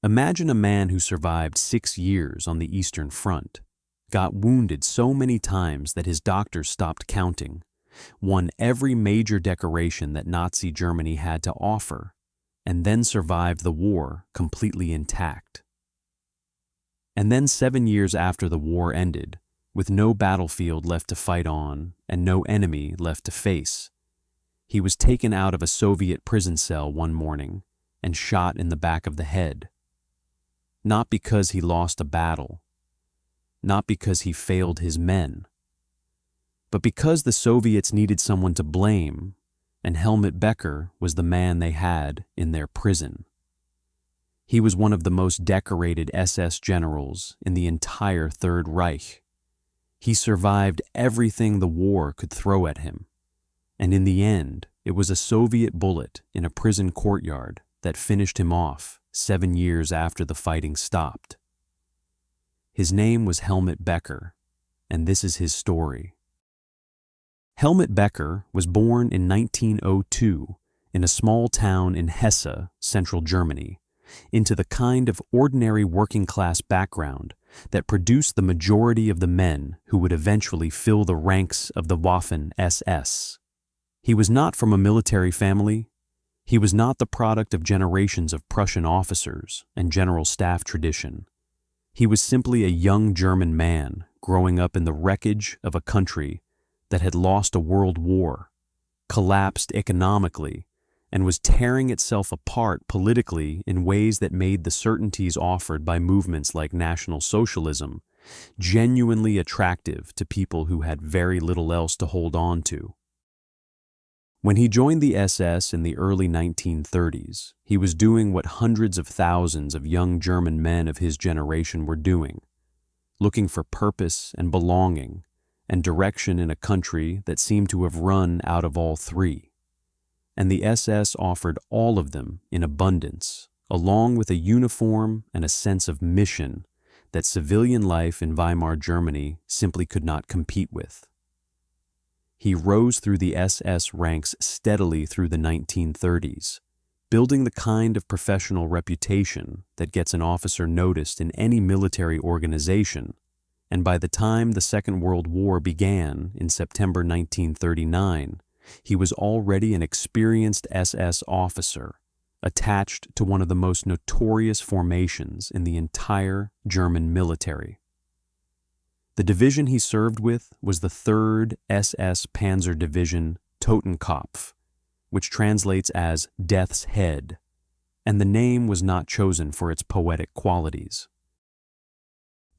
Imagine a man who survived 6 years on the Eastern Front, got wounded so many times that his doctors stopped counting, won every major decoration that Nazi Germany had to offer, and then survived the war completely intact. And then 7 years after the war ended, with no battlefield left to fight on and no enemy left to face, he was taken out of a Soviet prison cell one morning and shot in the back of the head. Not because he lost a battle, not because he failed his men, but because the Soviets needed someone to blame, and Helmut Becker was the man they had in their prison. He was one of the most decorated SS generals in the entire Third Reich. He survived everything the war could throw at him, and in the end, it was a Soviet bullet in a prison courtyard that finished him off 7 years after the fighting stopped. His name was Helmut Becker, and this is his story. Helmut Becker was born in 1902 in a small town in Hesse, central Germany, into the kind of ordinary working-class background that produced the majority of the men who would eventually fill the ranks of the Waffen-SS. He was not from a military family. He was not the product of generations of Prussian officers and general staff tradition. He was simply a young German man growing up in the wreckage of a country that had lost a world war, collapsed economically, and was tearing itself apart politically in ways that made the certainties offered by movements like National Socialism genuinely attractive to people who had very little else to hold on to. When he joined the SS in the early 1930s, he was doing what hundreds of thousands of young German men of his generation were doing, looking for purpose and belonging and direction in a country that seemed to have run out of all three. And the SS offered all of them in abundance, along with a uniform and a sense of mission that civilian life in Weimar Germany simply could not compete with. He rose through the SS ranks steadily through the 1930s, building the kind of professional reputation that gets an officer noticed in any military organization, and by the time the Second World War began in September 1939, he was already an experienced SS officer, attached to one of the most notorious formations in the entire German military. The division he served with was the 3rd SS Panzer Division Totenkopf, which translates as Death's Head, and the name was not chosen for its poetic qualities.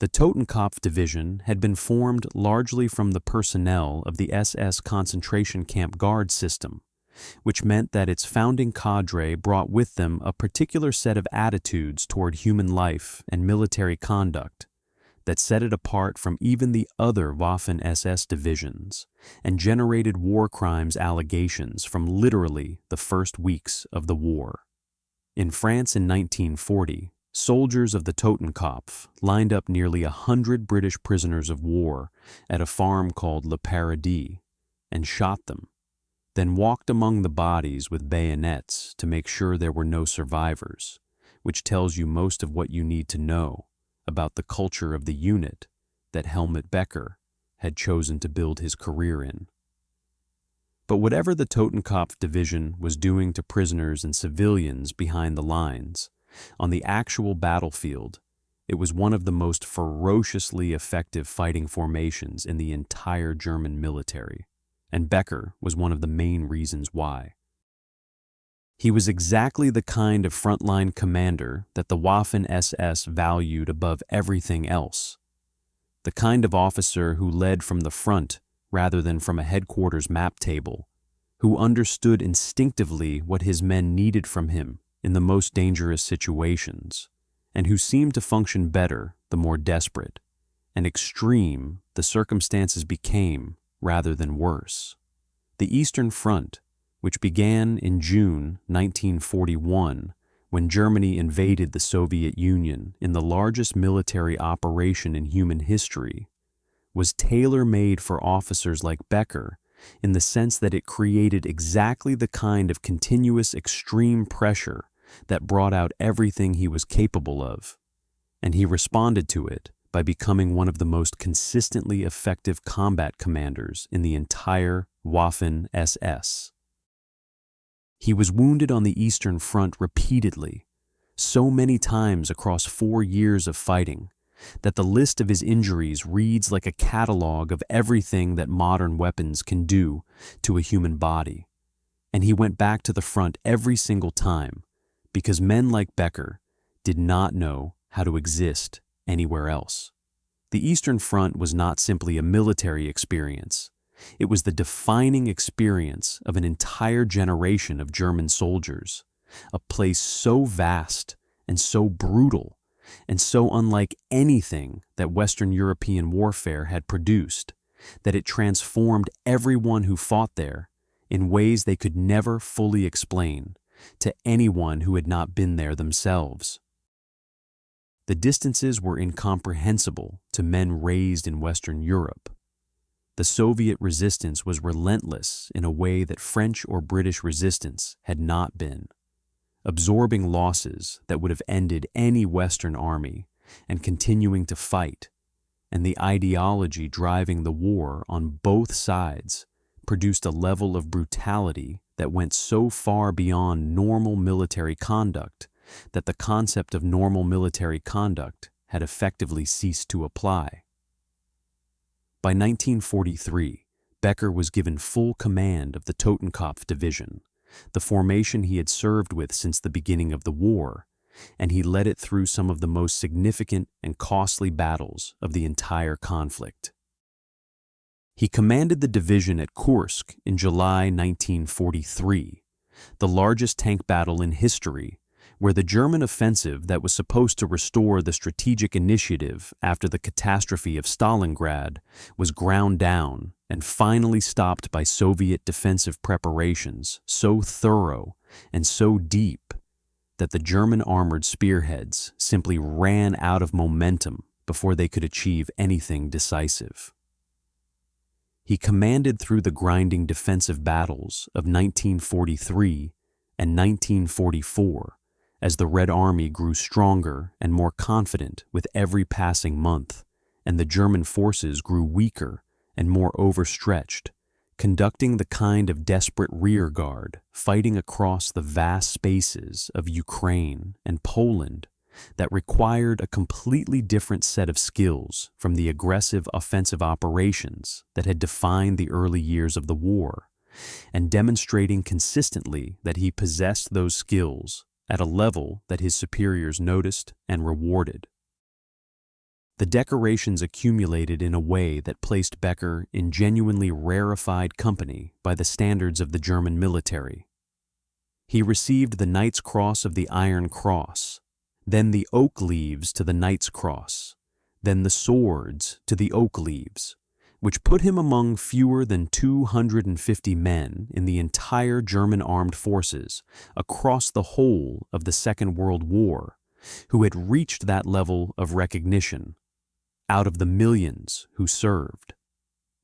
The Totenkopf division had been formed largely from the personnel of the SS concentration camp guard system, which meant that its founding cadre brought with them a particular set of attitudes toward human life and military conduct that set it apart from even the other Waffen-SS divisions and generated war crimes allegations from literally the first weeks of the war. In France in 1940, soldiers of the Totenkopf lined up nearly 100 British prisoners of war at a farm called Le Paradis and shot them, then walked among the bodies with bayonets to make sure there were no survivors, which tells you most of what you need to know about the culture of the unit that Helmut Becker had chosen to build his career in. But whatever the Totenkopf division was doing to prisoners and civilians behind the lines, on the actual battlefield, it was one of the most ferociously effective fighting formations in the entire German military, and Becker was one of the main reasons why. He was exactly the kind of frontline commander that the Waffen-SS valued above everything else, the kind of officer who led from the front rather than from a headquarters map table, who understood instinctively what his men needed from him in the most dangerous situations, and who seemed to function better the more desperate and extreme the circumstances became rather than worse. The Eastern Front, which began in June 1941 when Germany invaded the Soviet Union in the largest military operation in human history, was tailor-made for officers like Becker in the sense that it created exactly the kind of continuous extreme pressure that brought out everything he was capable of, and he responded to it by becoming one of the most consistently effective combat commanders in the entire Waffen-SS. He was wounded on the Eastern Front repeatedly, so many times across 4 years of fighting, that the list of his injuries reads like a catalog of everything that modern weapons can do to a human body. And he went back to the front every single time, because men like Becker did not know how to exist anywhere else. The Eastern Front was not simply a military experience. It was the defining experience of an entire generation of German soldiers, a place so vast and so brutal and so unlike anything that Western European warfare had produced, that it transformed everyone who fought there in ways they could never fully explain to anyone who had not been there themselves. The distances were incomprehensible to men raised in Western Europe. The Soviet resistance was relentless in a way that French or British resistance had not been, absorbing losses that would have ended any Western army and continuing to fight, and the ideology driving the war on both sides produced a level of brutality that went so far beyond normal military conduct that the concept of normal military conduct had effectively ceased to apply. By 1943, Becker was given full command of the Totenkopf division, the formation he had served with since the beginning of the war, and he led it through some of the most significant and costly battles of the entire conflict. He commanded the division at Kursk in July 1943, the largest tank battle in history, where the German offensive that was supposed to restore the strategic initiative after the catastrophe of Stalingrad was ground down and finally stopped by Soviet defensive preparations so thorough and so deep that the German armored spearheads simply ran out of momentum before they could achieve anything decisive. He commanded through the grinding defensive battles of 1943 and 1944, as the Red Army grew stronger and more confident with every passing month, and the German forces grew weaker and more overstretched, conducting the kind of desperate rearguard, fighting across the vast spaces of Ukraine and Poland that required a completely different set of skills from the aggressive offensive operations that had defined the early years of the war, and demonstrating consistently that he possessed those skills at a level that his superiors noticed and rewarded. The decorations accumulated in a way that placed Becker in genuinely rarefied company by the standards of the German military. He received the Knight's Cross of the Iron Cross, then the Oak Leaves to the Knight's Cross, then the Swords to the Oak Leaves, which put him among fewer than 250 men in the entire German armed forces across the whole of the Second World War who had reached that level of recognition, out of the millions who served.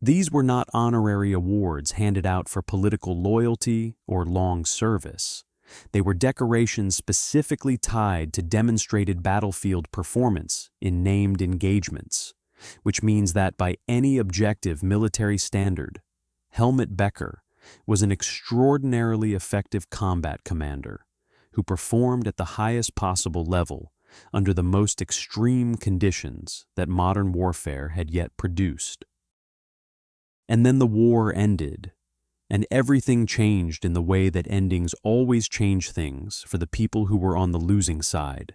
These were not honorary awards handed out for political loyalty or long service. They were decorations specifically tied to demonstrated battlefield performance in named engagements, which means that by any objective military standard, Helmut Becker was an extraordinarily effective combat commander who performed at the highest possible level under the most extreme conditions that modern warfare had yet produced. And then the war ended, and everything changed in the way that endings always change things for the people who were on the losing side.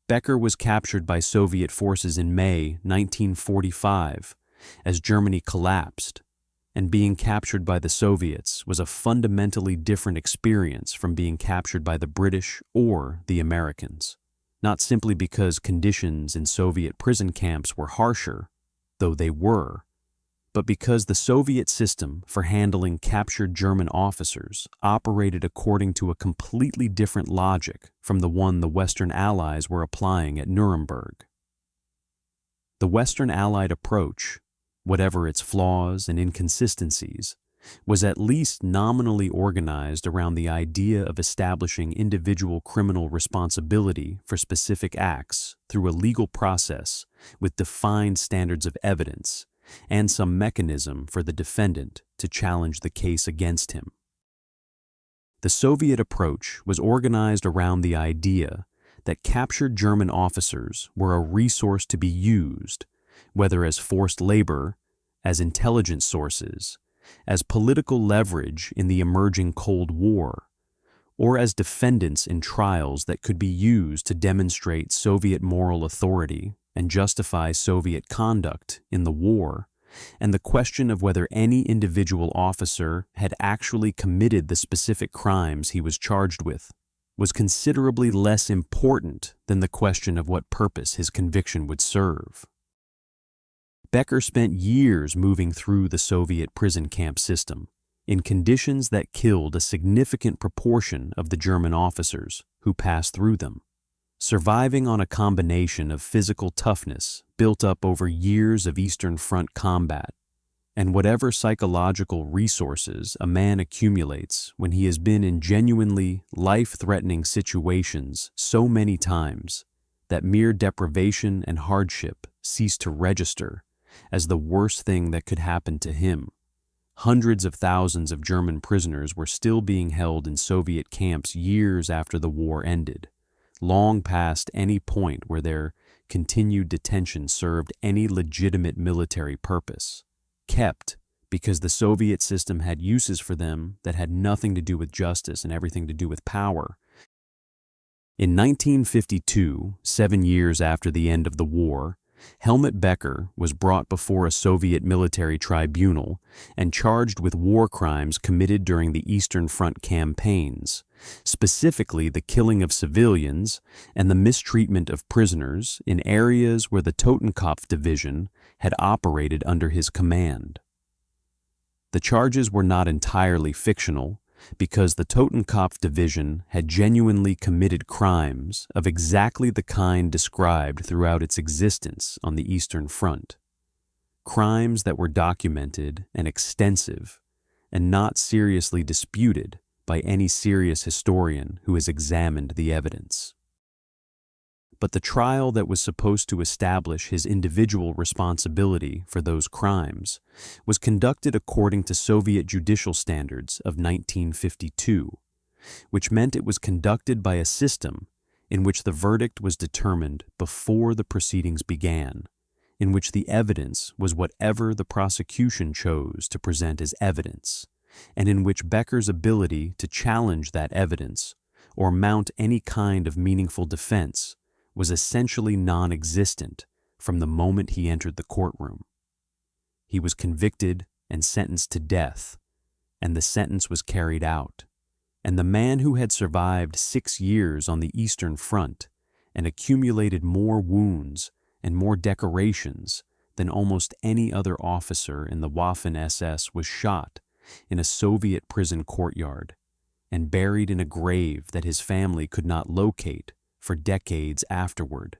Becker was captured by Soviet forces in May 1945 as Germany collapsed, and being captured by the Soviets was a fundamentally different experience from being captured by the British or the Americans, not simply because conditions in Soviet prison camps were harsher, though they were, but because the Soviet system for handling captured German officers operated according to a completely different logic from the one the Western Allies were applying at Nuremberg. The Western Allied approach, whatever its flaws and inconsistencies, was at least nominally organized around the idea of establishing individual criminal responsibility for specific acts through a legal process with defined standards of evidence and some mechanism for the defendant to challenge the case against him. The Soviet approach was organized around the idea that captured German officers were a resource to be used, whether as forced labor, as intelligence sources, as political leverage in the emerging Cold War, or as defendants in trials that could be used to demonstrate Soviet moral authority and justify Soviet conduct in the war, and the question of whether any individual officer had actually committed the specific crimes he was charged with was considerably less important than the question of what purpose his conviction would serve. Becker spent years moving through the Soviet prison camp system in conditions that killed a significant proportion of the German officers who passed through them, surviving on a combination of physical toughness built up over years of Eastern Front combat and whatever psychological resources a man accumulates when he has been in genuinely life-threatening situations so many times that mere deprivation and hardship cease to register as the worst thing that could happen to him. Hundreds of thousands of German prisoners were still being held in Soviet camps years after the war ended, long past any point where their continued detention served any legitimate military purpose, kept because the Soviet system had uses for them that had nothing to do with justice and everything to do with power. In 1952, 7 years after the end of the war, Helmut Becker was brought before a Soviet military tribunal and charged with war crimes committed during the Eastern Front campaigns, specifically the killing of civilians and the mistreatment of prisoners in areas where the Totenkopf division had operated under his command. The charges were not entirely fictional, because the Totenkopf division had genuinely committed crimes of exactly the kind described throughout its existence on the Eastern Front. Crimes that were documented and extensive, and not seriously disputed by any serious historian who has examined the evidence. But the trial that was supposed to establish his individual responsibility for those crimes was conducted according to Soviet judicial standards of 1952, which meant it was conducted by a system in which the verdict was determined before the proceedings began, in which the evidence was whatever the prosecution chose to present as evidence, and in which Becker's ability to challenge that evidence or mount any kind of meaningful defense was essentially non-existent from the moment he entered the courtroom. He was convicted and sentenced to death, and the sentence was carried out, and the man who had survived 6 years on the Eastern Front and accumulated more wounds and more decorations than almost any other officer in the Waffen-SS was shot in a Soviet prison courtyard and buried in a grave that his family could not locate for decades afterward.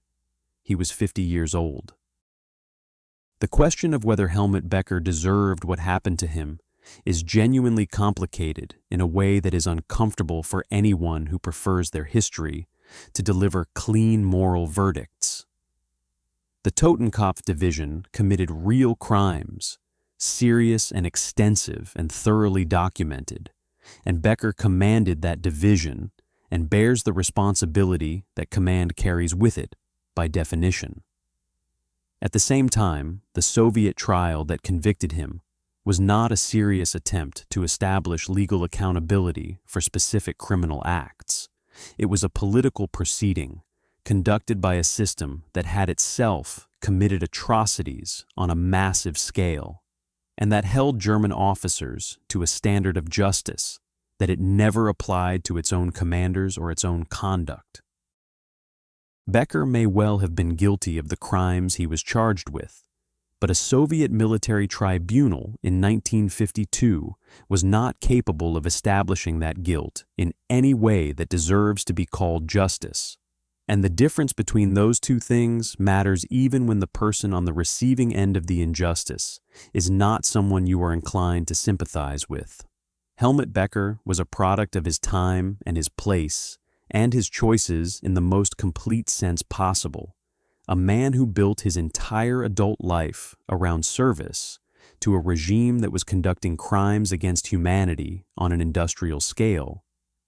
He was 50 years old. The question of whether Helmut Becker deserved what happened to him is genuinely complicated in a way that is uncomfortable for anyone who prefers their history to deliver clean moral verdicts. The Totenkopf division committed real crimes, serious and extensive and thoroughly documented, and Becker commanded that division and bears the responsibility that command carries with it by definition. At the same time, the Soviet trial that convicted him was not a serious attempt to establish legal accountability for specific criminal acts. It was a political proceeding conducted by a system that had itself committed atrocities on a massive scale, and that held German officers to a standard of justice that it never applied to its own commanders or its own conduct. Becker may well have been guilty of the crimes he was charged with, but a Soviet military tribunal in 1952 was not capable of establishing that guilt in any way that deserves to be called justice. And the difference between those two things matters even when the person on the receiving end of the injustice is not someone you are inclined to sympathize with. Helmut Becker was a product of his time and his place, and his choices in the most complete sense possible. A man who built his entire adult life around service to a regime that was conducting crimes against humanity on an industrial scale,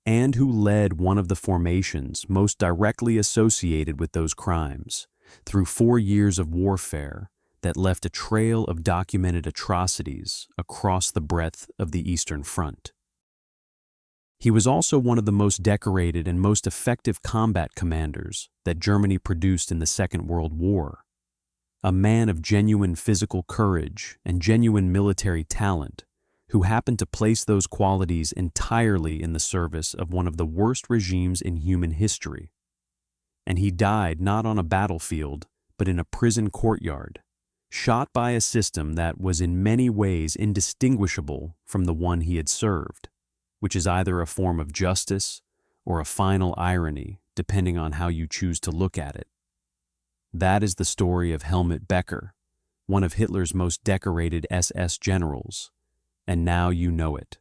and who led one of the formations most directly associated with those crimes through 4 years of warfare that left a trail of documented atrocities across the breadth of the Eastern Front. He was also one of the most decorated and most effective combat commanders that Germany produced in the Second World War. A man of genuine physical courage and genuine military talent who happened to place those qualities entirely in the service of one of the worst regimes in human history. And he died not on a battlefield, but in a prison courtyard, shot by a system that was in many ways indistinguishable from the one he had served, which is either a form of justice or a final irony, depending on how you choose to look at it. That is the story of Helmut Becker, one of Hitler's most decorated SS generals, and now you know it.